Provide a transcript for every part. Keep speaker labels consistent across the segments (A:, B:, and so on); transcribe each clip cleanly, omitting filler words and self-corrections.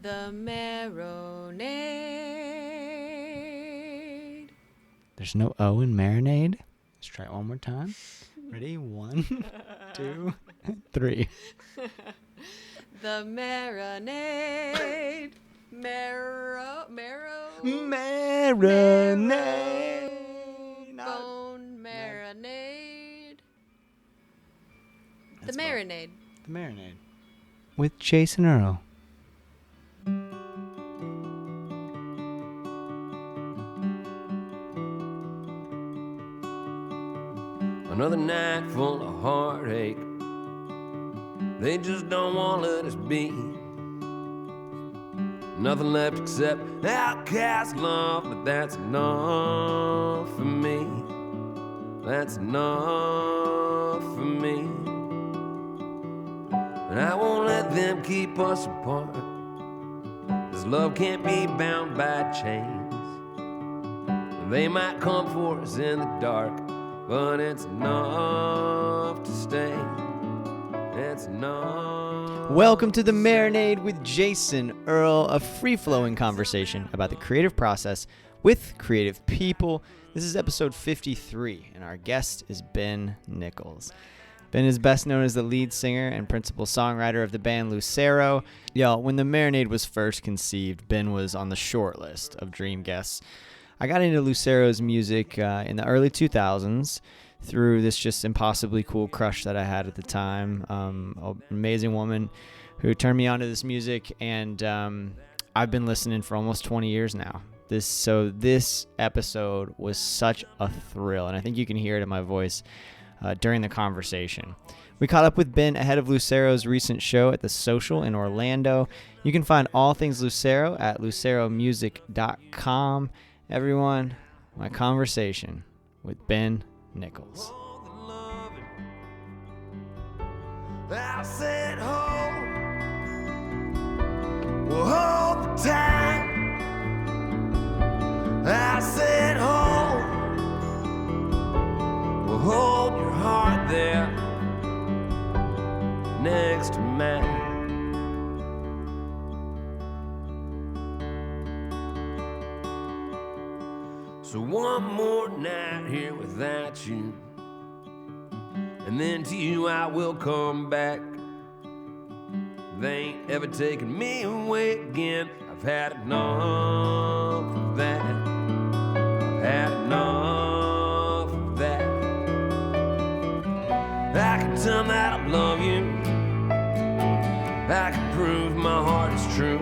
A: The Marinade.
B: There's no O in Marinade. Let's try it one more time. Ready? 1, 2, 3.
A: The Marinade.
B: Marinade.
A: Bone marinade.
B: That's
A: The Marinade.
B: The Marinade. With Jason Earle.
C: Another night full of heartache. They just don't want to let us be. Nothing left except outcast love, but that's enough for me. That's enough for me. And I won't let them keep us apart. This love can't be bound by chains. They might come for us in the dark, but it's enough to stay. It's enough.
B: Welcome to The Marinade with Jason Earle, a free-flowing conversation about the creative process with creative people. This is episode 53, and our guest is Ben Nichols. Ben is best known as the lead singer and principal songwriter of the band Lucero. Y'all, when The Marinade was first conceived, Ben was on the shortlist of dream guests. I got into Lucero's music in the early 2000s through this just impossibly cool crush that I had at the time. An amazing woman who turned me on to this music, and I've been listening for almost 20 years now. This episode was such a thrill, and I think you can hear it in my voice during the conversation. We caught up with Ben ahead of Lucero's recent show at the Social in Orlando. You can find all things Lucero at luceromusic.com. Everyone, my conversation with Ben Nichols.
C: I said hold the time. I said hold your heart there next to mine. So one more night here without you, and then to you I will come back. They ain't ever taken me away again. I've had enough of that. I've had enough of that. I can tell that I love you. I can prove my heart is true.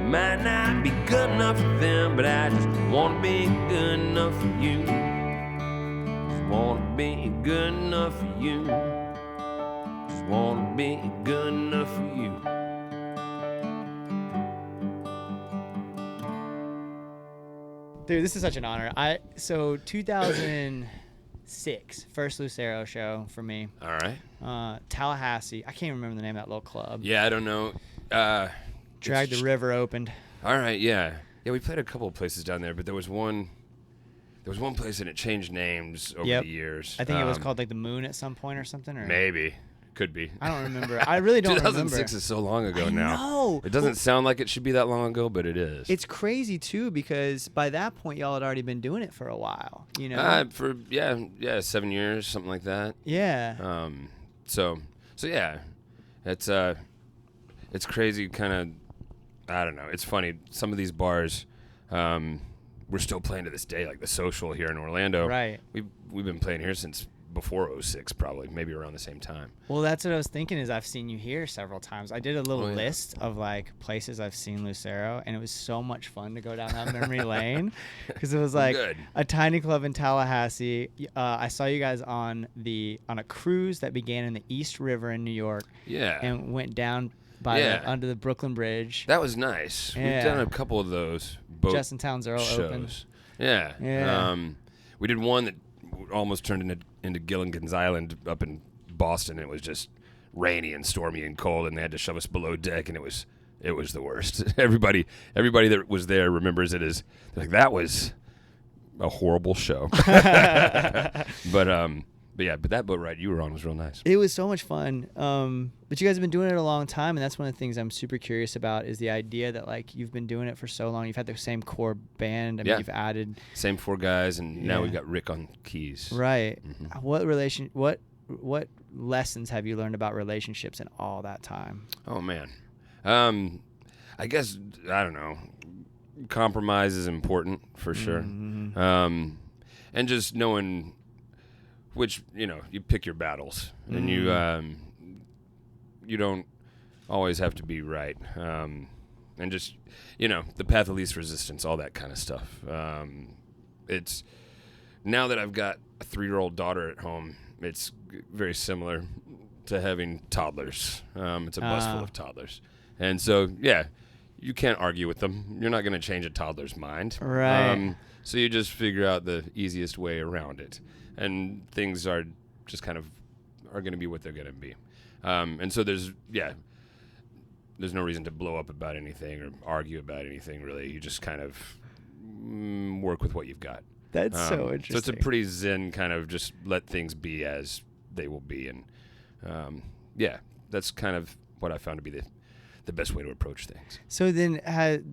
C: Might not be good enough for them, but I just want to be good enough for you. Just want to be good enough for you. Just want to be good enough for you.
B: Dude, this is such an honor. 2006, first Lucero show for me.
C: All right.
B: Tallahassee. I can't remember the name of that little club.
C: Yeah, I don't know.
B: Drag the River opened.
C: All right, yeah. Yeah, we played a couple of places down there, but there was one place and it changed names over the years.
B: I think it was called like the Moon at some point or something. Or
C: Maybe. Could be.
B: I don't remember. I really don't
C: 2006
B: remember.
C: is so long ago now.
B: No.
C: It doesn't sound like it should be that long ago, but it is.
B: It's crazy too because by that point y'all had already been doing it for a while, you know.
C: For 7 years, something like that.
B: Yeah.
C: So yeah. It's crazy kind of, I don't know. It's funny. Some of these bars we're still playing to this day, like the Social here in Orlando.
B: Right.
C: We've been playing here since before 06, probably, maybe around the same time.
B: Well, that's what I was thinking is I've seen you here several times. I did a little list of like places I've seen Lucero, and it was so much fun to go down that memory lane because it was like a tiny club in Tallahassee. I saw you guys on a cruise that began in the East River in New York.
C: Yeah.
B: And went down under the Brooklyn Bridge.
C: That was nice.
B: Yeah.
C: We've done a couple of those boat
B: Justin Towns Earle
C: shows.
B: opened.
C: Yeah.
B: Yeah.
C: We did one that almost turned into Gilligan's Island up in Boston. It was just rainy and stormy and cold, and they had to shove us below deck, and it was the worst. Everybody that was there remembers it as like that was a horrible show. But but that boat ride you were on was real nice.
B: It was so much fun. But you guys have been doing it a long time, and that's one of the things I'm super curious about is the idea that like you've been doing it for so long. You've had the same core band. I mean, you've added
C: same 4 guys, and now we've got Rick on keys.
B: Right. Mm-hmm. What lessons have you learned about relationships in all that time?
C: Oh man, I guess I don't know. Compromise is important for sure, and just knowing which you pick your battles, and you don't always have to be right, and just the path of least resistance, all that kind of stuff. It's now that I've got a 3-year-old daughter at home, it's very similar to having toddlers. It's a bus full of toddlers, and so you can't argue with them. You're not going to change a toddler's mind,
B: right?
C: So you just figure out the easiest way around it, and things are just kind of are going to be what they're going to be. And so there's no reason to blow up about anything or argue about anything, really. You just kind of work with what you've got.
B: That's so interesting.
C: So it's a pretty zen kind of just let things be as they will be. And that's kind of what I found to be the best way to approach things.
B: So then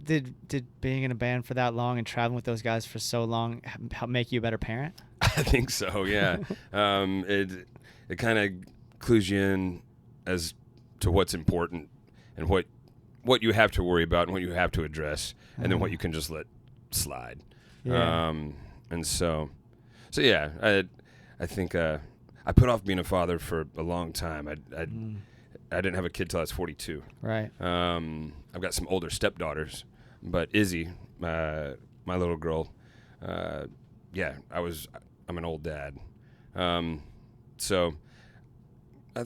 B: did being in a band for that long and traveling with those guys for so long help make you a better parent?
C: I think so, yeah. It kind of clues you in as to what's important and what you have to worry about and what you have to address, and then what you can just let slide.
B: Yeah.
C: And so I think I put off being a father for a long time. I didn't have a kid till I was 42.
B: Right.
C: I've got some older stepdaughters, but Izzy, my little girl, I'm an old dad. So I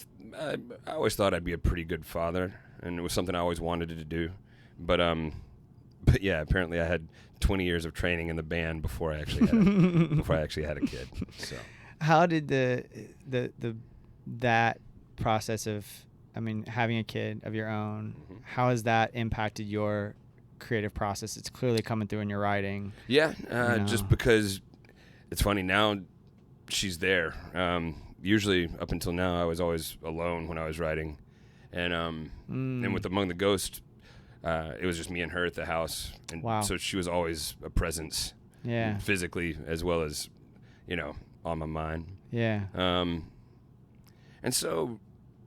C: always thought I'd be a pretty good father, and it was something I always wanted to do. But yeah, apparently I had 20 years of training in the band before I actually had a kid. So
B: how did that process of, having a kid of your own, how has that impacted your creative process? It's clearly coming through in your writing.
C: Yeah, just because it's funny now she's there. Usually up until now I was always alone when I was writing, and with Among the Ghosts, it was just me and her at the house, and so she was always a presence, physically as well as on my mind.
B: Yeah.
C: And so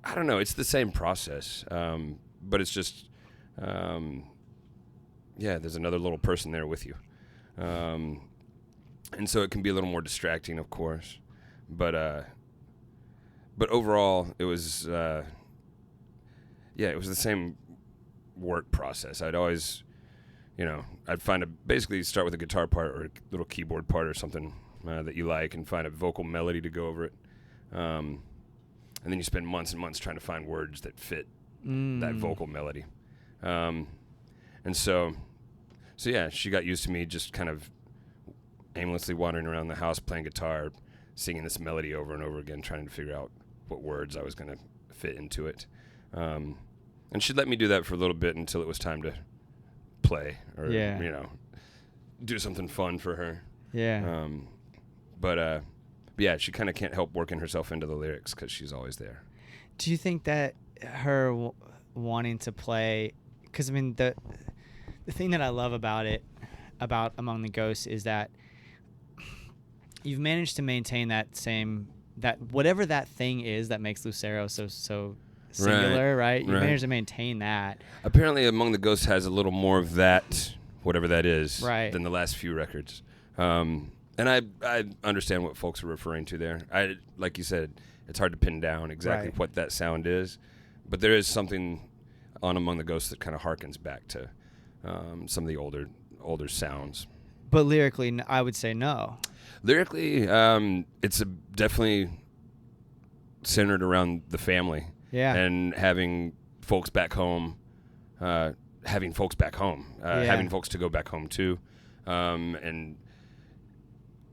C: I don't know, it's the same process, but it's just there's another little person there with you, and so it can be a little more distracting, of course, but overall it was it was the same work process. I'd always I'd basically start with a guitar part or a little keyboard part or something that you like, and find a vocal melody to go over it, and then you spend months and months trying to find words that fit that vocal melody, and so she got used to me just kind of aimlessly wandering around the house playing guitar, singing this melody over and over again, trying to figure out what words I was going to fit into it. And she'd let me do that for a little bit until it was time to play or, do something fun for her.
B: Yeah.
C: But she kind of can't help working herself into the lyrics because she's always there.
B: Do you think that her wanting to play, because the thing that I love about Among the Ghosts is that you've managed to maintain that whatever that thing is that makes Lucero so singular, right? You managed to maintain that.
C: Apparently Among the Ghosts has a little more of that, whatever that is,
B: right,
C: than the last few records. And I understand what folks are referring to there. Like you said, it's hard to pin down exactly what that sound is, but there is something on Among the Ghosts that kind of harkens back to some of the older sounds.
B: But lyrically, I would say no.
C: Lyrically, it's definitely centered around the family.
B: Yeah.
C: And having folks back home, having folks to go back home to. And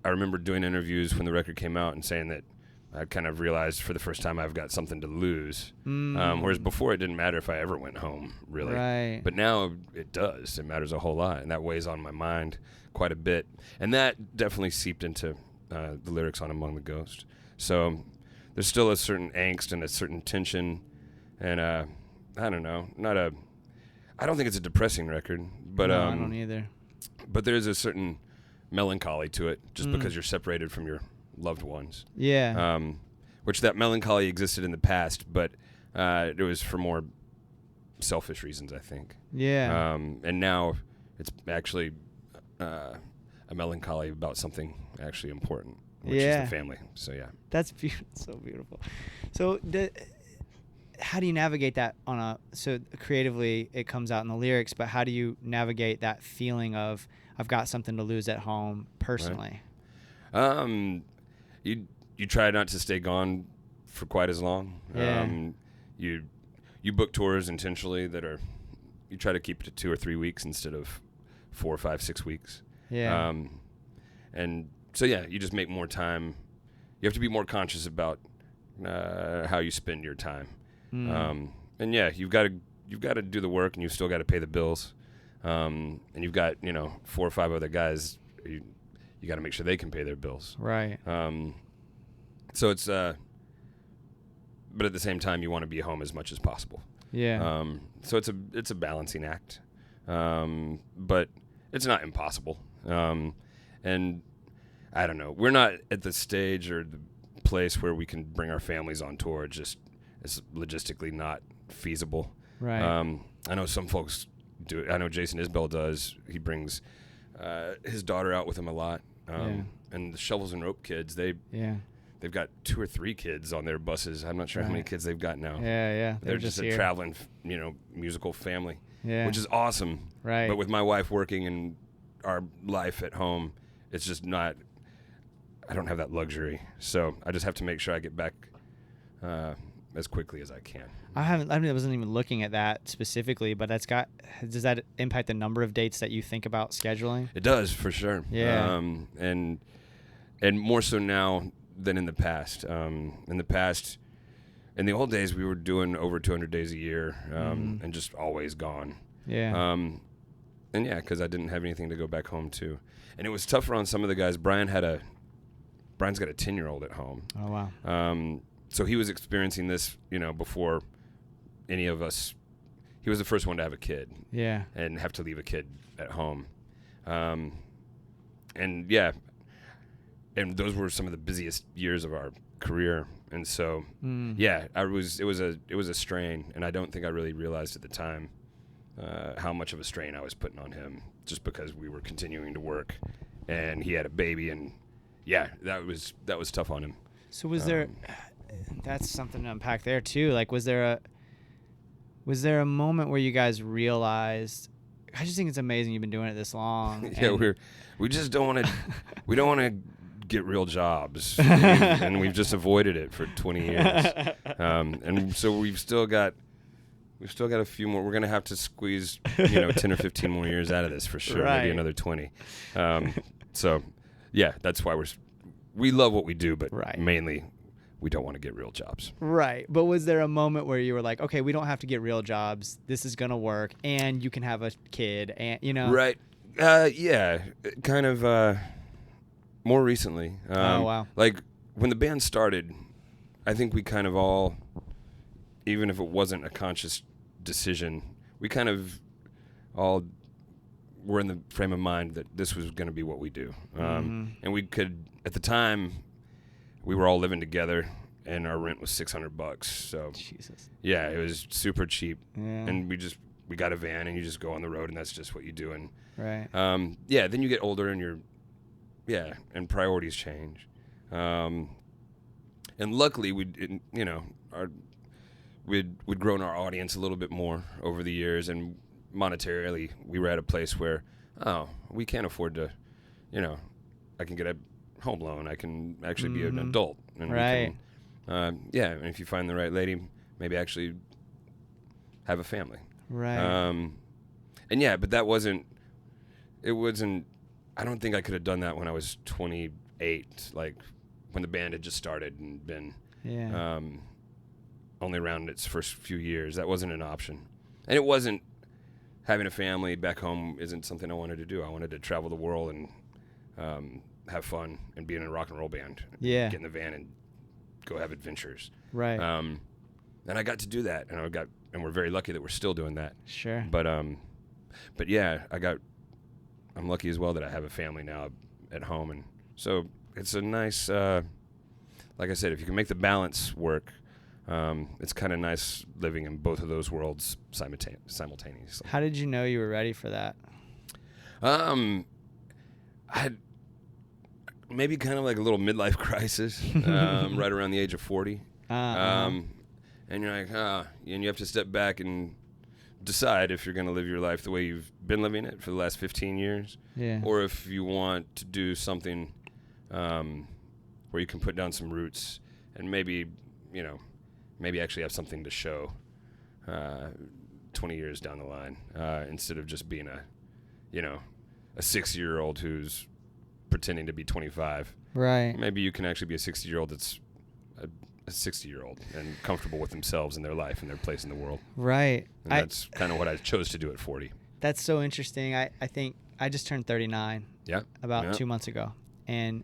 C: I remember doing interviews when the record came out and saying that I kind of realized for the first time I've got something to lose. Whereas before it didn't matter if I ever went home, really.
B: Right.
C: But now it does. It matters a whole lot, and that weighs on my mind quite a bit. And that definitely seeped into the lyrics on Among the Ghosts. So there's still a certain angst and a certain tension, and I don't know, I don't think it's a depressing record, but
B: No, I don't either.
C: But there's a certain melancholy to it, just because you're separated from your loved ones.
B: Yeah.
C: Which that melancholy existed in the past, but it was for more selfish reasons, I think.
B: Yeah.
C: And now it's actually a melancholy about something actually important, which is the family. So yeah.
B: That's so beautiful. So how do you navigate that so creatively it comes out in the lyrics, but how do you navigate that feeling of I've got something to lose at home personally?
C: Right. You try not to stay gone for quite as long.
B: Yeah.
C: You book tours intentionally you try to keep it to 2 or 3 weeks instead of 4, 5, 6 weeks.
B: Yeah.
C: And so yeah, you just make more time. You have to be more conscious about how you spend your time. And yeah, you've got to do the work, and you've still got to pay the bills. And you've got 4 or 5 other guys. You got to make sure they can pay their bills.
B: Right.
C: So it's but at the same time, you want to be home as much as possible.
B: Yeah.
C: So it's a balancing act, but it's not impossible. And I don't know, we're not at the stage or the place where we can bring our families on tour. It's logistically not feasible.
B: Right.
C: I know some folks do it. I know Jason Isbell does. He brings his daughter out with him a lot. And the Shovels and Rope kids, they've got 2 or 3 kids on their buses. I'm not sure how many kids they've got now.
B: Yeah.
C: They're just a traveling, musical family, which is awesome.
B: Right.
C: But with my wife working and our life at home, it's just not. I don't have that luxury, so I just have to make sure I get back as quickly as I can.
B: I wasn't even looking at that specifically, but does that impact the number of dates that you think about scheduling?
C: It does, for sure.
B: Yeah.
C: And more so now than in the past. In the old days, we were doing over 200 days a year, and just always gone.
B: Yeah.
C: And yeah, because I didn't have anything to go back home to. And it was tougher on some of the guys. Brian's got a 10-year-old at home.
B: Oh, wow.
C: So he was experiencing this, before any of us. He was the first one to have a kid.
B: Yeah.
C: And have to leave a kid at home. And yeah, and those were some of the busiest years of our career. And so, yeah, it was a strain, and I don't think I really realized at the time how much of a strain I was putting on him, just because we were continuing to work, and he had a baby, and yeah, that was tough on him.
B: So was there? That's something to unpack there too. Like, was there a moment where you guys realized? I just think it's amazing you've been doing it this long.
C: Yeah, we just don't want to. We don't want to get real jobs, and we've just avoided it for 20 years. And so we've still got a few more. We're gonna have to squeeze 10 or 15 more years out of this for sure.
B: Right.
C: Maybe another 20. So yeah, that's why we love what we do, but mainly we don't want to get real jobs.
B: Right. But was there a moment where you were like, okay, we don't have to get real jobs. This is going to work. And you can have a kid and, Right.
C: Yeah. Kind of more recently.
B: Oh, wow.
C: Like when the band started, I think we kind of all, even if it wasn't a conscious decision, we kind of all were in the frame of mind that this was going to be what we do. And we could, at the time, we were all living together, and our rent was $600. So,
B: Jesus.
C: Yeah, it was super cheap.
B: Yeah.
C: And we got a van, and you just go on the road, and that's just what you do. And
B: right.
C: Yeah, then you get older, and and priorities change. And luckily, we'd grown our audience a little bit more over the years, and monetarily, we were at a place where, we can't afford to, I can get a home loan. I can actually be an adult. And
B: right.
C: We can, and if you find the right lady, maybe actually have a family.
B: Right.
C: And yeah, but it wasn't, I don't think I could have done that when I was 28, like when the band had just started and been only around its first few years. That wasn't an option. And it wasn't, having a family back home isn't something I wanted to do. I wanted to travel the world and have fun and be in a rock and roll band.
B: Yeah.
C: Get in the van and go have adventures.
B: Right.
C: And I got to do that, and we're very lucky that we're still doing that.
B: Sure.
C: But yeah, I'm lucky as well that I have a family now at home, and so it's a nice, like I said, if you can make the balance work, it's kind of nice living in both of those worlds simultaneously.
B: How did you know you were ready for that?
C: I had maybe kind of like a little midlife crisis, right around the age of 40. And you're like, and you have to step back and decide if you're going to live your life the way you've been living it for the last 15 years, or if you want to do something where you can put down some roots and maybe actually have something to show 20 years down the line, instead of just being a 6-year-old who's pretending to be 25.
B: Right.
C: Maybe you can actually be a 60-year-old that's a 60-year-old and comfortable with themselves and their life and their place in the world.
B: Right.
C: And that's kind of what I chose to do at 40.
B: That's so interesting. I think I just turned 39 about 2 months ago. And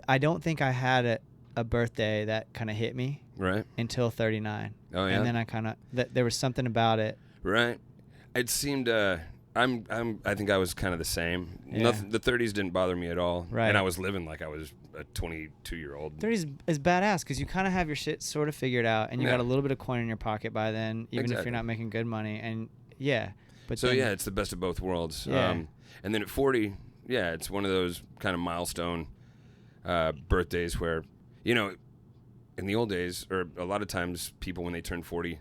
B: I don't think I had a birthday that kind of hit me until 39.
C: Oh, yeah?
B: And then I kind of, there was something about it.
C: Right. It seemed, I think I was kind of the same.
B: Yeah.
C: The 30s didn't bother me at all.
B: Right.
C: And I was living like I was a 22-year-old.
B: 30s is badass because you kind of have your shit sort of figured out, and you got a little bit of coin in your pocket by then, even if you're not making good money. And but
C: so it's the best of both worlds.
B: Yeah.
C: And then at 40, it's one of those kind of milestone birthdays where, in the old days, or a lot of times people when they turn 40,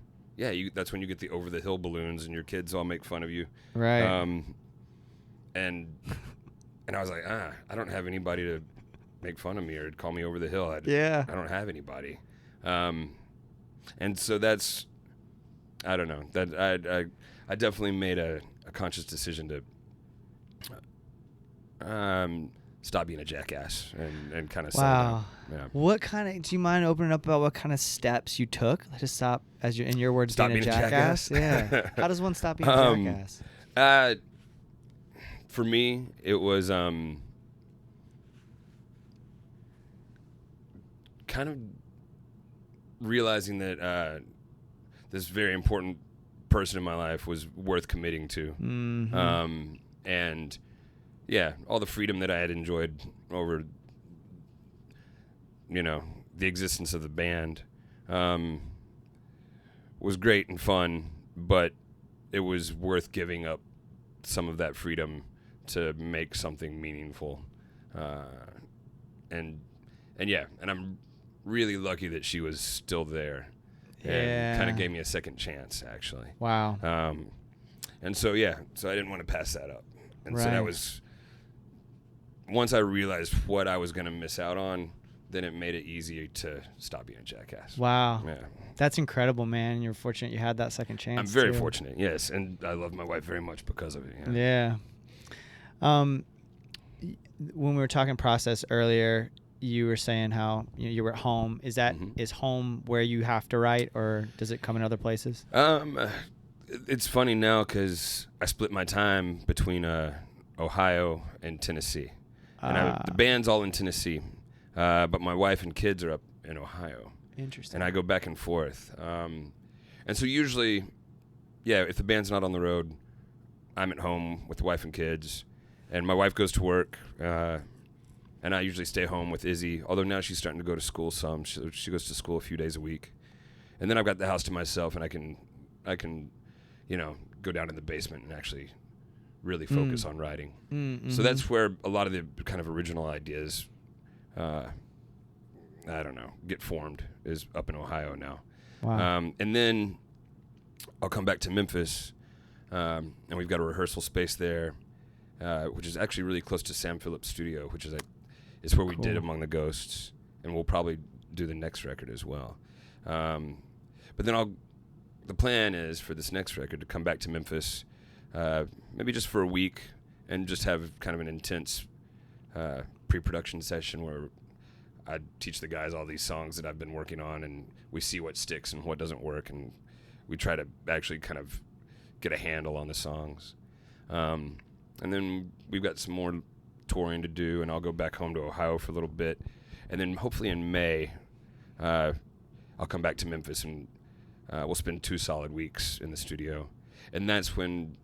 C: that's when you get the over the hill balloons and your kids all make fun of you.
B: Right.
C: And I was like, I don't have anybody to make fun of me or call me over the hill. I don't have anybody. And so that's, I don't know, that I definitely made a conscious decision to stop being a jackass and kind of settle down. Yeah.
B: What kind of, do you mind opening up about what kind of steps you took to stop, as in your words,
C: stop
B: being a jackass? Yeah. How does one stop being a jackass?
C: For me, it was kind of realizing that this very important person in my life was worth committing to.
B: Mm-hmm.
C: And all the freedom that I had enjoyed over, the existence of the band was great and fun, but it was worth giving up some of that freedom to make something meaningful. And I'm really lucky that she was still there and kind of gave me a second chance, actually.
B: Wow.
C: And so I didn't want to pass that up. And so that was, once I realized what I was going to miss out on, then it made it easier to stop being a jackass.
B: Wow.
C: Yeah.
B: That's incredible, man. You're fortunate you had that second chance.
C: I'm very fortunate, yes. And I love my wife very much because of it.
B: Yeah. When we were talking process earlier, you were saying how you were at home. Is that is home where you have to write, or does it come in other places?
C: It's funny now because I split my time between Ohio and Tennessee. And the band's all in Tennessee, but my wife and kids are up in Ohio.
B: Interesting.
C: And I go back and forth. And so usually, if the band's not on the road, I'm at home with the wife and kids. And my wife goes to work, and I usually stay home with Izzy, although now she's starting to go to school some. She goes to school a few days a week. And then I've got the house to myself, and I can go down in the basement and actually really focus on writing. Mm-hmm. So that's where a lot of the kind of original ideas, get formed, is up in Ohio now.
B: Wow.
C: And then I'll come back to Memphis, and we've got a rehearsal space there, which is actually really close to Sam Phillips' studio, which is where we did Among the Ghosts, and we'll probably do the next record as well. But then the plan is for this next record to come back to Memphis, maybe just for a week, and just have kind of an intense pre-production session where I teach the guys all these songs that I've been working on, and we see what sticks and what doesn't work, and we try to actually kind of get a handle on the songs. And then we've got some more touring to do, and I'll go back home to Ohio for a little bit. And then hopefully in May, I'll come back to Memphis and we'll spend 2 solid weeks in the studio. And that's when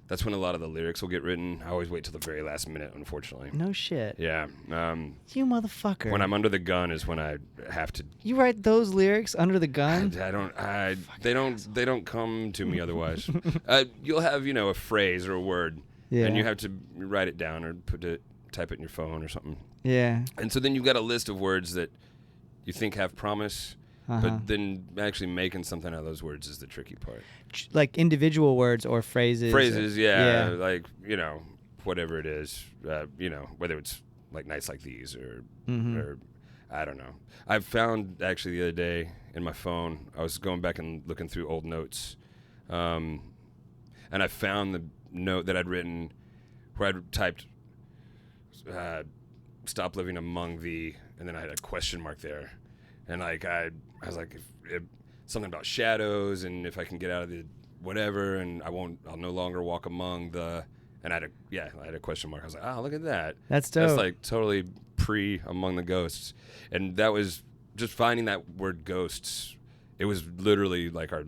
C: a lot of the lyrics will get written. I always wait till the very last minute, unfortunately.
B: No shit.
C: Yeah.
B: You motherfucker.
C: When I'm under the gun is when I have to.
B: You write those lyrics under the gun?
C: They don't come to me otherwise. You'll have, a phrase or a word, and you have to write it down or type it in your phone or something.
B: Yeah.
C: And so then you've got a list of words that you think have promise, but then actually making something out of those words is the tricky part.
B: Like individual words or phrases?
C: Phrases, yeah. Like, whatever it is, whether it's like nights like these or I don't know. I found actually the other day in my phone, I was going back and looking through old notes, and I found the note that I'd written where I'd typed stop living among thee, and then I had a question mark there. And like I was like, if something about shadows, and if I can get out of the whatever, and I'll no longer walk among the, and I had a question mark. I was like, oh, look at that.
B: That's dope.
C: That's like totally among the ghosts. And that was just finding that word ghosts. It was literally like our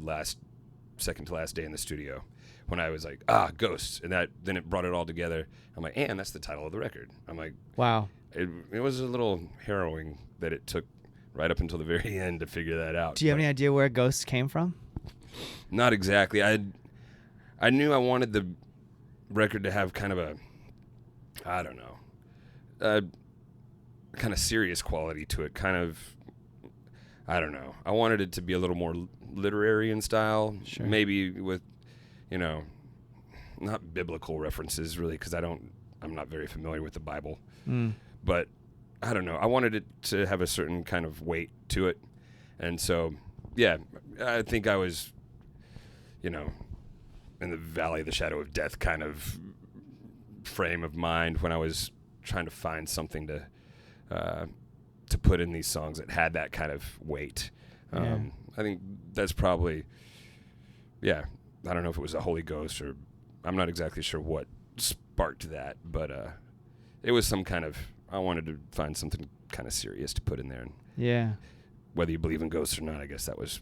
C: second to last day in the studio when I was like, ghosts. And then it brought it all together. I'm like, and that's the title of the record. I'm like,
B: wow.
C: It was a little harrowing that it took right up until the very end to figure that out.
B: Do you have any idea where ghosts came from?
C: Not exactly. I knew I wanted the record to have kind of a, I don't know, kind of serious quality to it. Kind of, I don't know. I wanted it to be a little more literary in style. Sure. Maybe with, not biblical references really, because I'm not very familiar with the Bible. But I don't know. I wanted it to have a certain kind of weight to it. And so, yeah, I think I was, in the valley of the shadow of death kind of frame of mind when I was trying to find something to put in these songs that had that kind of weight. I think that's probably, I don't know if it was the Holy Ghost or I'm not exactly sure what sparked that, but it was some kind of, I wanted to find something kind of serious to put in there. And whether you believe in ghosts or not, I guess that was,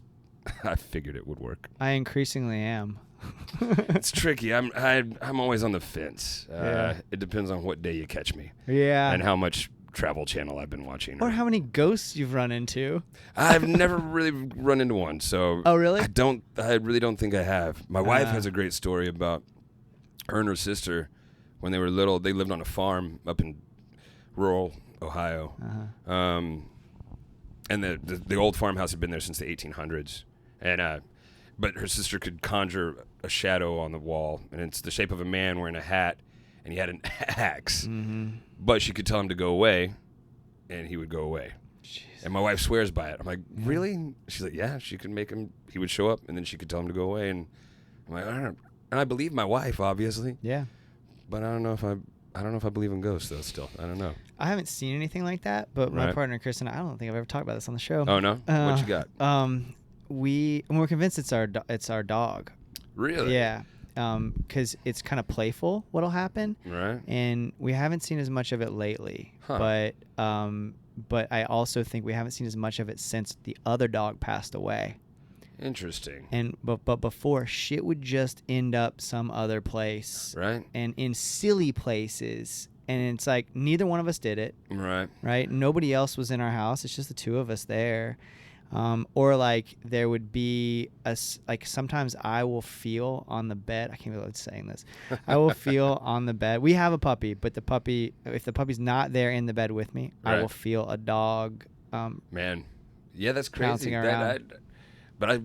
C: I figured it would work.
B: I increasingly am.
C: It's tricky. I'm always on the fence. It depends on what day you catch me.
B: Yeah.
C: And how much Travel Channel I've been watching.
B: Or how many ghosts you've run into.
C: I've never really run into one. So
B: oh, really?
C: I really don't think I have. My wife has a great story about her and her sister when they were little. They lived on a farm up in rural Ohio. And the old farmhouse had been there since the 1800s. And but her sister could conjure a shadow on the wall, and it's the shape of a man wearing a hat, and he had an axe. But she could tell him to go away, and he would go away. Jeez. And my wife swears by it. I'm like, really? She's like, yeah, she could make him, he would show up, and then she could tell him to go away. And I'm like, I don't know. And I believe my wife, obviously. Yeah. But I don't know if I believe in ghosts, though, still. I don't know.
B: I haven't seen anything like that, but my partner, Kristen, I don't think I've ever talked about this on the show.
C: Oh, no? What you got?
B: We're convinced it's our dog.
C: Really?
B: Yeah. Because it's kind of playful what'll happen.
C: Right.
B: And we haven't seen as much of it lately. Huh. But I also think we haven't seen as much of it since the other dog passed away.
C: Interesting.
B: But before, shit would just end up some other place.
C: Right.
B: And in silly places. And it's like neither one of us did it.
C: Right.
B: Right. Nobody else was in our house. It's just the two of us there. Or like there would be sometimes I will feel on the bed. I can't believe I'm saying this. I will feel on the bed. We have a puppy, but if the puppy's not there in the bed with me, right. I will feel a dog.
C: Man, yeah, that's crazy.
B: Bouncing around.
C: But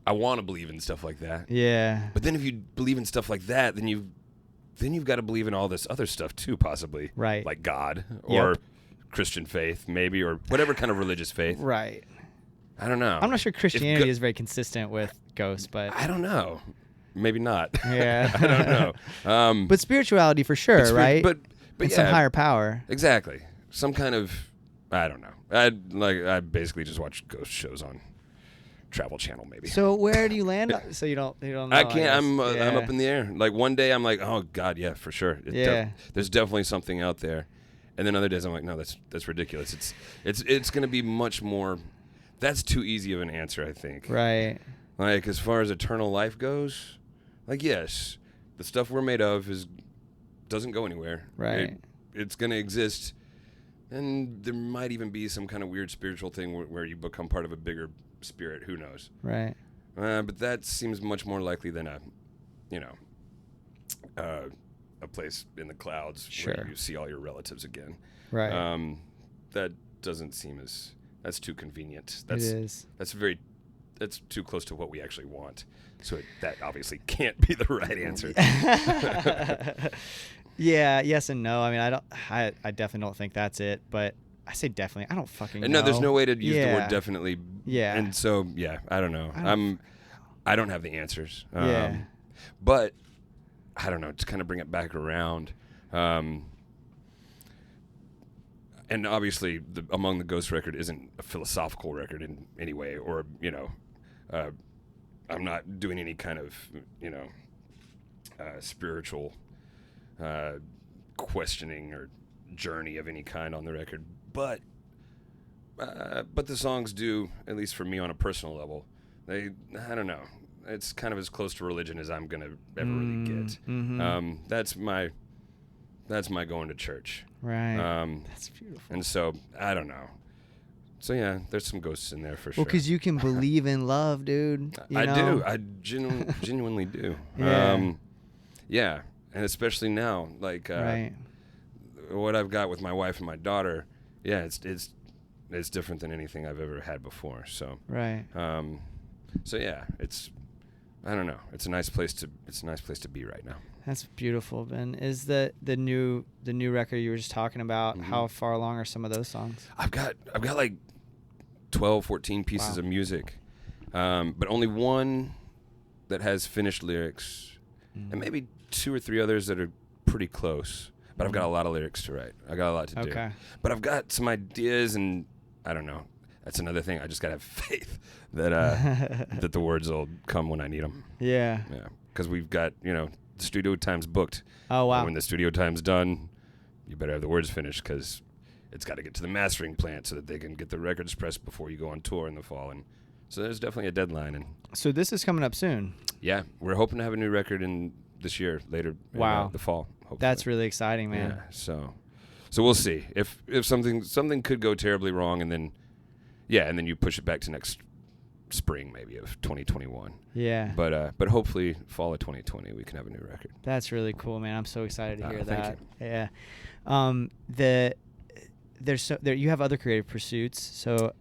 C: I want to believe in stuff like that.
B: Yeah.
C: But then if you believe in stuff like that, then you've got to believe in all this other stuff too, possibly.
B: Right.
C: Like God or Christian faith, maybe, or whatever kind of religious faith.
B: Right.
C: I don't know.
B: I'm not sure Christianity is very consistent with ghosts, but
C: I don't know. Maybe not.
B: Yeah.
C: I don't know.
B: But spirituality for sure, right?
C: But
B: and some higher power.
C: Exactly. Some kind of, I don't know. I basically just watch ghost shows on Travel Channel, maybe.
B: So where do you land? So you don't know.
C: I can't. I'm up in the air. Like one day I'm like, oh God, yeah, for sure. There's definitely something out there. And then other days I'm like, no, that's ridiculous. It's going to be much more. That's too easy of an answer, I think.
B: Right.
C: Like, as far as eternal life goes, like, yes, the stuff we're made of doesn't go anywhere.
B: Right.
C: It's going to exist, and there might even be some kind of weird spiritual thing where you become part of a bigger spirit. Who knows?
B: Right.
C: But that seems much more likely than a place in the clouds where you see all your relatives again.
B: Right.
C: That doesn't seem that's too convenient.
B: It is.
C: That's too close to what we actually want. So that obviously can't be the right answer.
B: Yeah, yes and no. I mean, I definitely don't think that's it, but I say definitely. I don't fucking know.
C: No, there's no way to use the word definitely.
B: Yeah.
C: And so, I don't know. I don't have the answers.
B: Yeah.
C: But I don't know, to kind of bring it back around. And obviously, Among the Ghosts record isn't a philosophical record in any way, or, I'm not doing any kind of, spiritual questioning or journey of any kind on the record. But the songs do, at least for me on a personal level, I don't know. It's kind of as close to religion as I'm going to ever really get.
B: Mm-hmm.
C: That's my going to church.
B: Right. That's beautiful.
C: And so, I don't know. So, yeah, there's some ghosts in there for sure.
B: Well, because you can believe in love, dude.
C: I do. I genuinely do.
B: Yeah.
C: Yeah. And especially now, like,
B: right.
C: what I've got with my wife and my daughter, yeah, it's different than anything I've ever had before. So,
B: right.
C: So, yeah, I don't know. It's a nice place to be right now.
B: That's beautiful, Ben. Is the new record you were just talking about,
C: mm-hmm.
B: how far along are some of those songs?
C: I've got like 12, 14 pieces of music, but only one that has finished lyrics, and maybe 2 or 3 others that are pretty close. But I've got a lot of lyrics to write. I got a lot to do.
B: Okay.
C: But I've got some ideas, and I don't know. That's another thing. I just gotta have faith that that the words will come when I need them.
B: Yeah.
C: Yeah. Because we've got the studio time's booked.
B: Oh wow.
C: And when the studio time's done, you better have the words finished, because it's got to get to the mastering plant so that they can get the records pressed before you go on tour in the fall. And so there's definitely a dedeline. And
B: so this is coming up soon.
C: Yeah, we're hoping to have a new record in this year, later in the fall. Hopefully.
B: That's really exciting, man.
C: Yeah. So we'll see if something could go terribly wrong, and then you push it back to next spring maybe of 2021.
B: Yeah.
C: But hopefully fall of 2020 we can have a new record.
B: That's really cool, man. I'm so excited to hear that.
C: Thank
B: you. Yeah. You have other creative pursuits, so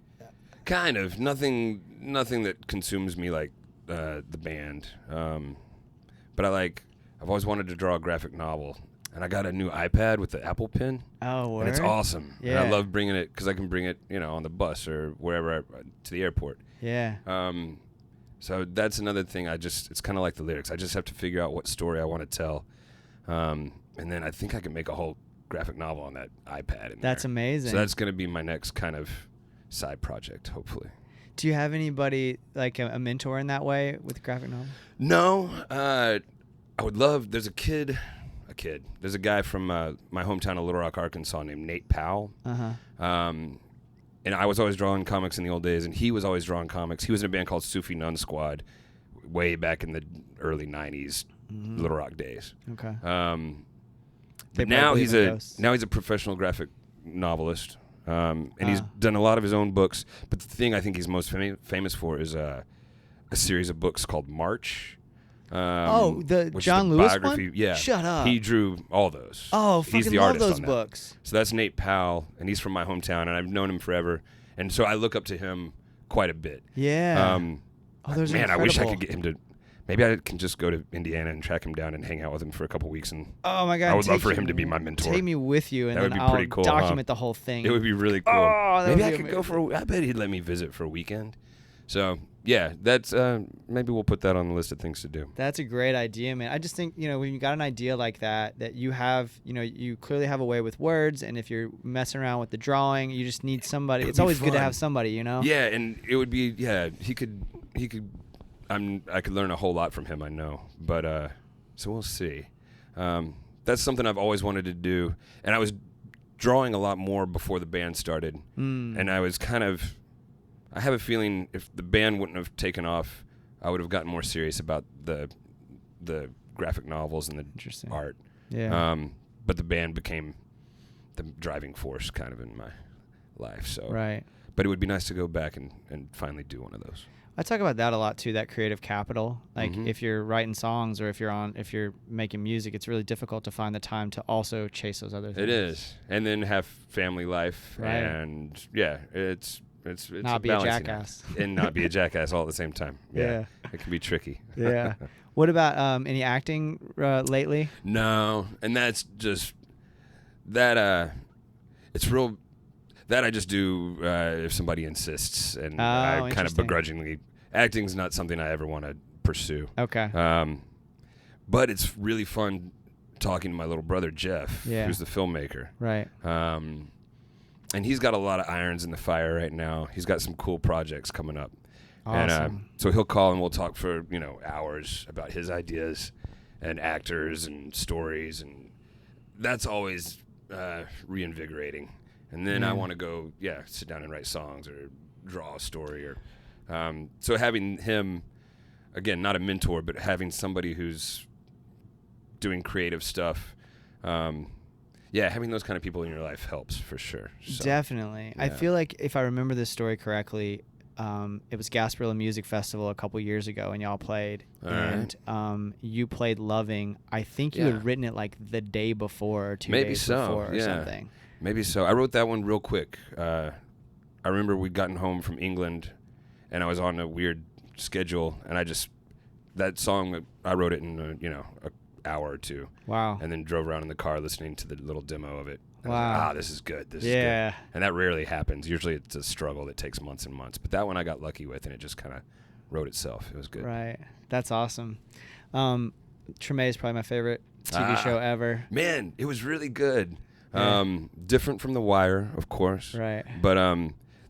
C: kind of nothing that consumes me like the band. But I've always wanted to draw a graphic novel, and I got a new iPad with the Apple Pen.
B: Oh, word?
C: And it's awesome.
B: Yeah.
C: And I love bringing it because I can bring it, on the bus or wherever to the airport.
B: Yeah.
C: So that's another thing. It's kind of like the lyrics. I just have to figure out what story I want to tell, and then I think I can make a whole graphic novel on that iPad.
B: That's amazing.
C: So that's going to be my next kind of side project, hopefully.
B: Do you have anybody like a mentor in that way with graphic novel?
C: No. I would love. There's a kid. There's a guy from my hometown of Little Rock, Arkansas, named Nate Powell. And I was always drawing comics in the old days, and he was always drawing comics. He was in a band called Sufi Nun Squad way back in the early 90s, Little Rock days.
B: Okay.
C: But now he's a professional graphic novelist, and he's done a lot of his own books. But the thing I think he's most famous for is a series of books called March.
B: The
C: which
B: John
C: is a
B: Lewis
C: biography.
B: one?
C: Yeah.
B: Shut up.
C: He drew all those.
B: Oh,
C: he's
B: fucking
C: the
B: love
C: artist
B: those
C: on that.
B: books.
C: So that's Nate Powell, and he's from my hometown, and I've known him forever. And so I look up to him quite a bit.
B: Yeah. Those are
C: man, I wish I
B: incredible.
C: could get him to. Maybe I can just go to Indiana and track him down and hang out with him for a couple weeks. And
B: oh my God,
C: I would love for him to be my mentor.
B: Take me with you, and
C: That
B: then
C: would be
B: I'll
C: pretty cool,
B: document the whole thing.
C: It would be really cool.
B: Oh, that
C: maybe
B: would
C: I
B: be
C: could go I bet he'd let me visit for a weekend. So yeah, that's maybe we'll put that on the list of things to do.
B: That's a great idea, man. I just think, when you got an idea like that you have, you clearly have a way with words, and if you're messing around with the drawing, you just need somebody. It's always good to have somebody,
C: Yeah, and it would be, he could, I could learn a whole lot from him, I know. But, so we'll see. That's something I've always wanted to do. And I was drawing a lot more before the band started, and I was I have a feeling if the band wouldn't have taken off, I would have gotten more serious about the graphic novels and the art.
B: Yeah.
C: But the band became the driving force kind of in my life. So
B: Right.
C: But it would be nice to go back and finally do one of those.
B: I talk about that a lot too, that creative capital. Like if you're writing songs or if you're making music, it's really difficult to find the time to also chase those other things.
C: It is. And then have family life.
B: Right.
C: And yeah, it's
B: not be a jackass.
C: And not be a jackass all at the same time. Yeah. It can be tricky.
B: Yeah. What about any acting lately?
C: No. And that's just that it's real that I just do if somebody insists, and I kind of begrudgingly. Acting's not something I ever want to pursue.
B: Okay.
C: But it's really fun talking to my little brother Jeff, who's the filmmaker.
B: Right.
C: And he's got a lot of irons in the fire right now. He's got some cool projects coming up.
B: Awesome.
C: And so he'll call and we'll talk for hours about his ideas and actors and stories, and that's always reinvigorating. And then I want to go, sit down and write songs or draw a story. Or so having him, again, not a mentor, but having somebody who's doing creative stuff, having those kind of people in your life helps for sure. So,
B: definitely. Yeah. I feel like if I remember this story correctly, it was Gasparilla Music Festival a couple years ago, and y'all played. You played Loving. I think you had written it like the day before or 2 days before or something.
C: Maybe so. I wrote that one real quick. I remember we'd gotten home from England, and I was on a weird schedule, and that song, I wrote it in an hour or two.
B: Wow.
C: And then drove around in the car listening to the little demo of it. And
B: wow.
C: I was like, this is good. This is good. And that rarely happens. Usually it's a struggle that takes months and months. But that one I got lucky with, and it just kind of wrote itself. It was good.
B: Right. That's awesome. Treme is probably my favorite TV show ever.
C: Man, it was really good. Different from The Wire, of course.
B: Right.
C: But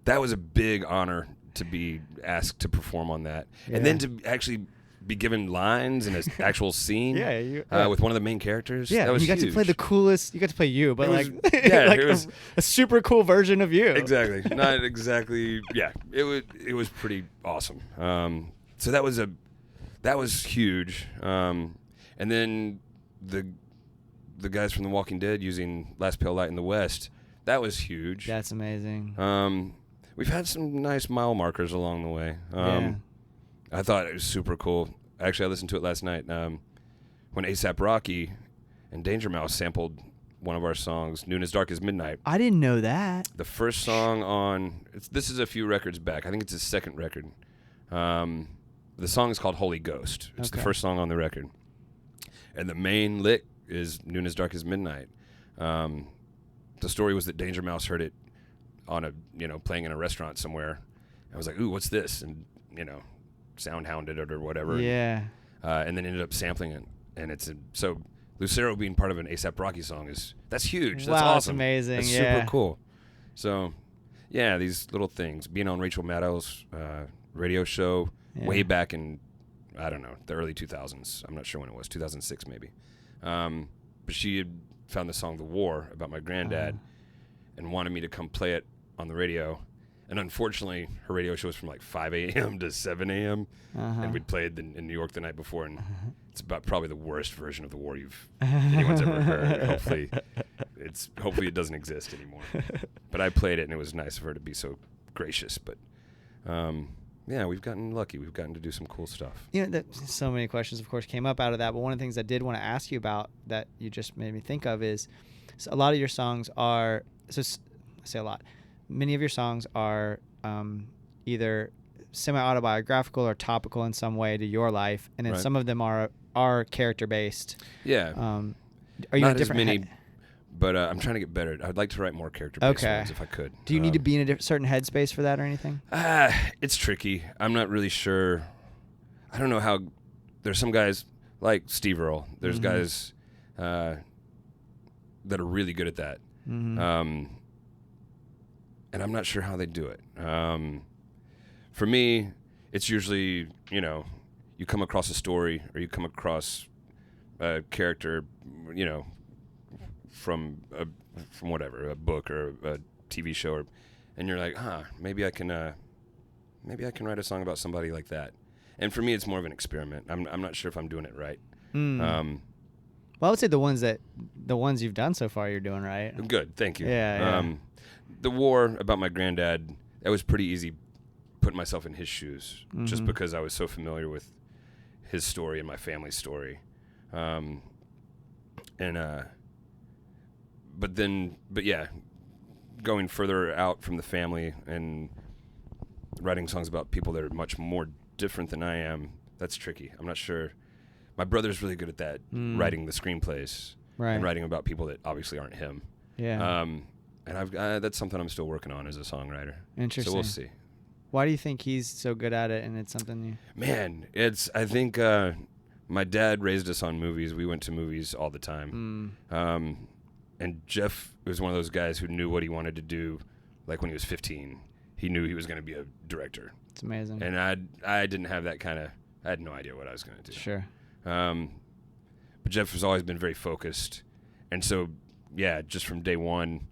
C: that was a big honor to be asked to perform on that. Yeah. And then to actually be given lines in an actual scene with one of the main characters.
B: Yeah,
C: that was
B: you got
C: huge.
B: to play the coolest. You got to play you, but
C: it was
B: a super cool version of you.
C: Exactly. Not exactly. Yeah, it was pretty awesome. So that was huge. And then the guys from The Walking Dead using Last Pale Light in the West, that was huge.
B: That's amazing.
C: We've had some nice mile markers along the way. I thought it was super cool. Actually, I listened to it last night when A$AP Rocky and Danger Mouse sampled one of our songs, Noon as Dark as Midnight.
B: I didn't know that.
C: The first song on... this is a few records back. I think it's his second record. The song is called Holy Ghost. It's the first song on the record. And the main lick is Noon as Dark as Midnight. The story was that Danger Mouse heard it on playing in a restaurant somewhere. I was like, ooh, what's this? And, sound hounded it or whatever.
B: Yeah.
C: And then ended up sampling it. And so Lucero being part of an A$AP Rocky song that's huge. That's awesome.
B: That's amazing.
C: That's super cool. So, yeah, these little things. Being on Rachel Maddow's radio show way back in, I don't know, the early 2000s. I'm not sure when it was, 2006 maybe. But she had found the song The War about my granddad and wanted me to come play it on the radio. And unfortunately, her radio show was from like 5 a.m. to 7 a.m. And we'd played in New York the night before, and it's about probably the worst version of The War anyone's ever heard. Hopefully it doesn't exist anymore. But I played it, and it was nice of her to be so gracious. But we've gotten lucky. We've gotten to do some cool stuff.
B: So many questions, of course, came up out of that. But one of the things I did want to ask you about that you just made me think of is a lot of your songs are, I say a lot, many of your songs are either semi-autobiographical or topical in some way to your life, and then some of them are character-based.
C: Yeah.
B: Are you
C: not as many, but I'm trying to get better. I'd like to write more character-based ones if I could.
B: Do you need to be in a certain headspace for that or anything?
C: It's tricky. I'm not really sure. I don't know how. There's some guys like Steve Earle. There's guys that are really good at that. And I'm not sure how they do it. For me, it's usually, you come across a story or you come across a character, from from whatever, a book or a TV show, and you're like, maybe I can write a song about somebody like that. And for me, it's more of an experiment. I'm not sure if I'm doing it right.
B: Well, I would say the ones you've done so far, you're doing right.
C: Good, thank you.
B: Yeah.
C: The war about my granddad, that was pretty easy putting myself in his shoes, just because I was so familiar with his story and my family's story. But yeah, going further out from the family and writing songs about people that are much more different than I am, that's tricky. I'm not sure. My brother's really good at that, writing the screenplays and writing about people that obviously aren't him.
B: Yeah.
C: And that's something I'm still working on as a songwriter.
B: Interesting.
C: So we'll see.
B: Why do you think he's so good at it, and it's something you...
C: Man, I think my dad raised us on movies. We went to movies all the time. And Jeff was one of those guys who knew what he wanted to do. Like when he was 15, he knew he was going to be a director.
B: It's amazing.
C: And I didn't have that kind of... I had no idea what I was going to do.
B: Sure.
C: But Jeff has always been very focused. And so, yeah, just from day one,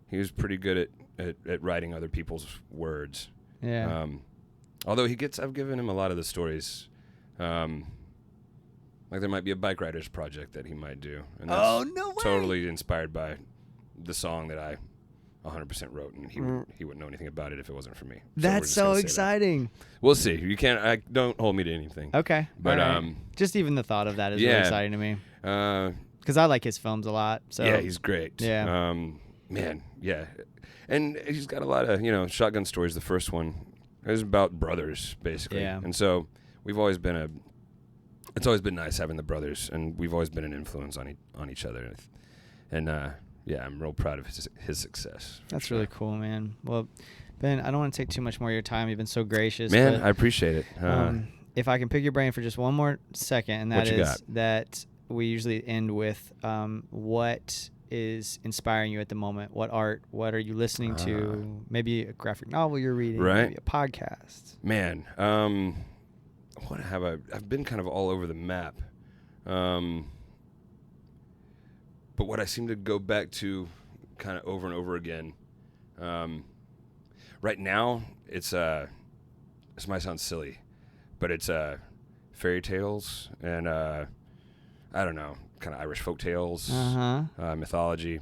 C: he was pretty good at writing other people's words.
B: Yeah.
C: Although I've given him a lot of the stories. Like there might be a bike riders project that he might do. And that's
B: no way.
C: Totally inspired by the song that I 100% wrote, and he wouldn't know anything about it if it wasn't for me.
B: That's so exciting.
C: We'll see. You can't. Don't hold me to anything.
B: Okay.
C: But
B: just even the thought of that is really exciting to me. Because I like his films a lot. So
C: yeah, he's great.
B: Yeah.
C: Man, yeah, and he's got a lot of Shotgun Stories. The first one is about brothers basically, and so we've always been it's always been nice having the brothers, and we've always been an influence on each other, and yeah, I'm real proud of his success.
B: That's really cool, man. Well, Ben, I don't want to take too much more of your time. You've been so gracious.
C: Man, I appreciate it.
B: If I can pick your brain for just one more second, and that is that we usually end with what is inspiring you at the moment? What art? What are you listening to? Maybe a graphic novel you're reading, maybe a podcast.
C: Man, what have I've been kind of all over the map. But what I seem to go back to kind of over and over again, right now, this might sound silly, but it's fairy tales and I don't know, kind of Irish folk tales, mythology.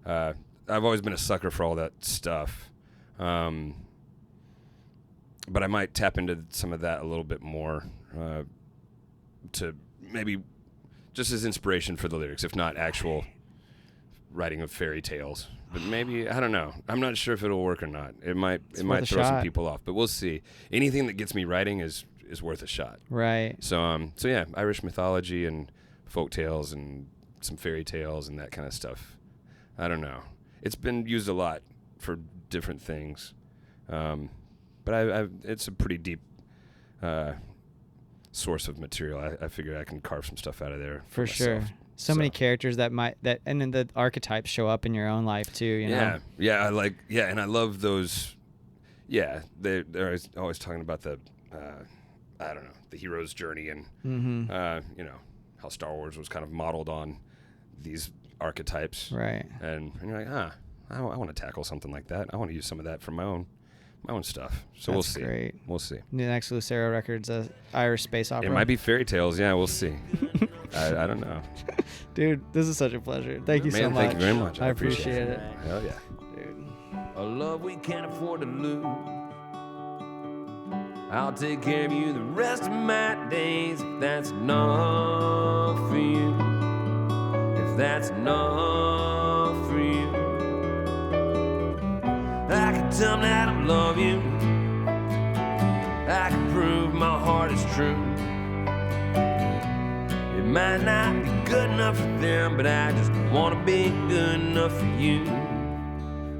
C: I've always been a sucker for all that stuff, but I might tap into some of that a little bit more to maybe just as inspiration for the lyrics, if not actual writing of fairy tales. But maybe, I don't know. I'm not sure if it'll work or not. It might throw some people off, but we'll see. Anything that gets me writing is worth a shot.
B: Right.
C: So yeah, Irish mythology and folk tales and some fairy tales and that kind of stuff. I don't know. It's been used a lot for different things. But it's a pretty deep source of material. I figure I can carve some stuff out of there
B: for sure. So many characters and then the archetypes show up in your own life too. You know?
C: Yeah. And I love those. Yeah, they're always talking about the, I don't know, the hero's journey and how Star Wars was kind of modeled on these archetypes.
B: Right.
C: And you're like, I want to tackle something like that. I want to use some of that for my own stuff. So we'll see.
B: Great.
C: We'll see.
B: The next Lucero record's Irish space opera.
C: It might be fairy tales. Yeah, we'll see. I don't know.
B: Dude, this is such a pleasure. Thank you so much.
C: Thank you very much.
B: I appreciate it.
C: Hell yeah.
B: Dude.
C: A love we can't afford to lose. I'll take care of you the rest of my days if that's enough for you. If that's enough for you. I can tell them that I love you. I can prove my heart is true. It might not be good enough for them, but I just want to be good enough for you.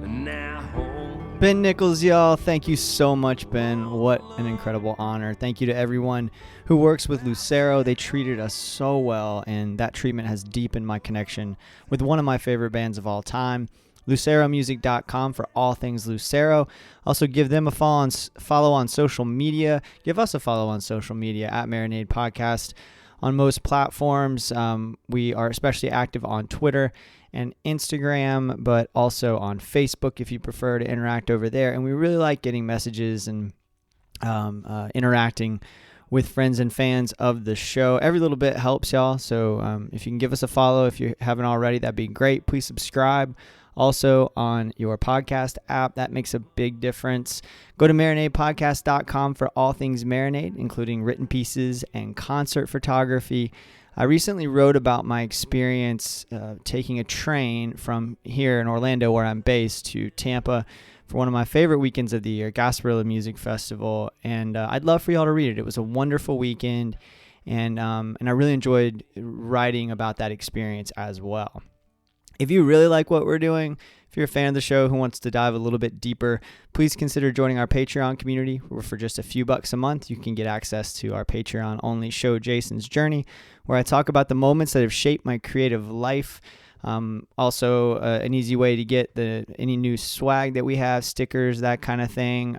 C: And now home.
B: Ben Nichols, y'all, thank you so much, Ben. What an incredible honor. Thank you to everyone who works with Lucero. They treated us so well, and that treatment has deepened my connection with one of my favorite bands of all time. LuceroMusic.com for all things Lucero. Also, give them a follow on social media. Give us a follow on social media at Marinade Podcast on most platforms. We are especially active on Twitter and Instagram, but also on Facebook if you prefer to interact over there. And we really like getting messages and interacting with friends and fans of the show. Every little bit helps, y'all. So if you can give us a follow, if you haven't already, that'd be great. Please subscribe. Also on your podcast app, that makes a big difference. Go to marinadepodcast.com for all things Marinade, including written pieces and concert photography. I recently wrote about my experience taking a train from here in Orlando, where I'm based, to Tampa for one of my favorite weekends of the year, Gasparilla Music Festival, and I'd love for y'all to read it. It was a wonderful weekend, and I really enjoyed writing about that experience as well. If you really like what we're doing, if you're a fan of the show who wants to dive a little bit deeper, please consider joining our Patreon community, where for just a few bucks a month, you can get access to our Patreon-only show, Jason's Journey, where I talk about the moments that have shaped my creative life. Also, an easy way to get any new swag that we have, stickers, that kind of thing.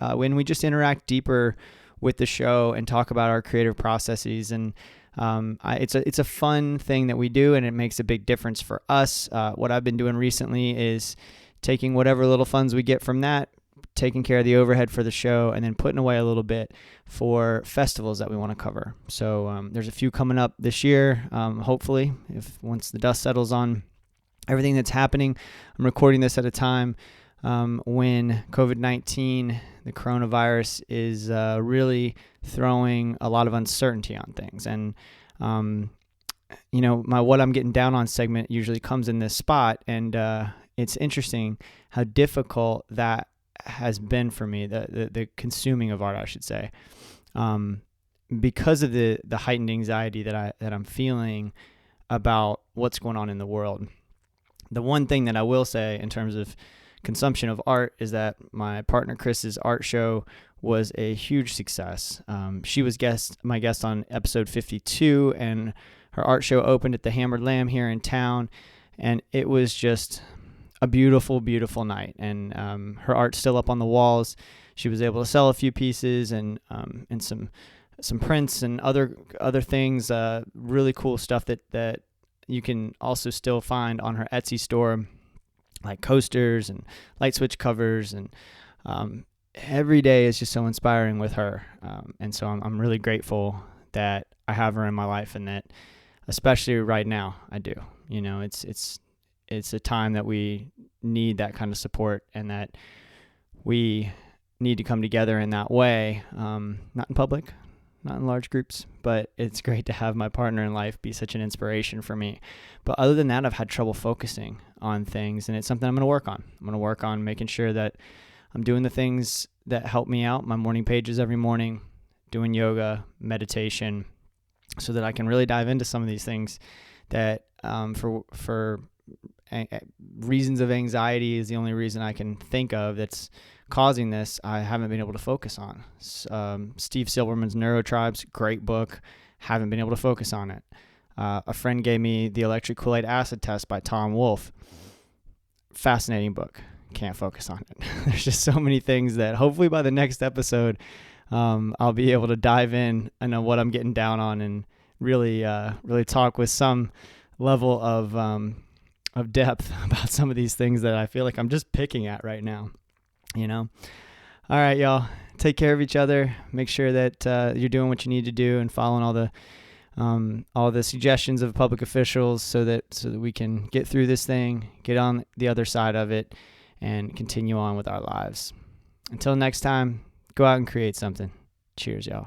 B: When we just interact deeper with the show and talk about our creative processes, and it's a fun thing that we do, and it makes a big difference for us. What I've been doing recently is taking whatever little funds we get from that, taking care of the overhead for the show, and then putting away a little bit for festivals that we want to cover. So there's a few coming up this year, hopefully, once the dust settles on everything that's happening. I'm recording this at a time when COVID-19, the coronavirus, is really throwing a lot of uncertainty on things. And my What I'm Getting Down On segment usually comes in this spot, and it's interesting how difficult that has been for me, the consuming of art, I should say, because of the heightened anxiety that I'm feeling about what's going on in the world. The one thing that I will say in terms of consumption of art is that my partner Chris's art show was a huge success. She was my guest on episode 52, and her art show opened at the Hammered Lamb here in town, and it was just a beautiful, beautiful night. And her art's still up on the walls. She was able to sell a few pieces and some prints and other things, really cool stuff that you can also still find on her Etsy store, like coasters and light switch covers, and every day is just so inspiring with her. And so I'm really grateful that I have her in my life, and that especially right now I do. It's a time that we need that kind of support, and that we need to come together in that way, not in public, not in large groups, but it's great to have my partner in life be such an inspiration for me. But other than that, I've had trouble focusing on things, and it's something I'm going to work on. I'm going to work on making sure that I'm doing the things that help me out, my morning pages every morning, doing yoga, meditation, so that I can really dive into some of these things that for reasons of anxiety is the only reason I can think of that's causing this, I haven't been able to focus on. Steve Silverman's Neurotribes, great book, haven't been able to focus on it. A friend gave me The Electric Kool-Aid Acid Test by Tom Wolfe. Fascinating book. Can't focus on it. There's just so many things that hopefully by the next episode, I'll be able to dive in. I know what I'm getting down on, and really talk with some level of depth about some of these things that I feel like I'm just picking at right now. All right, y'all. Take care of each other. Make sure that you're doing what you need to do and following all the suggestions of public officials, so that we can get through this thing, get on the other side of it, and continue on with our lives. Until next time, go out and create something. Cheers, y'all.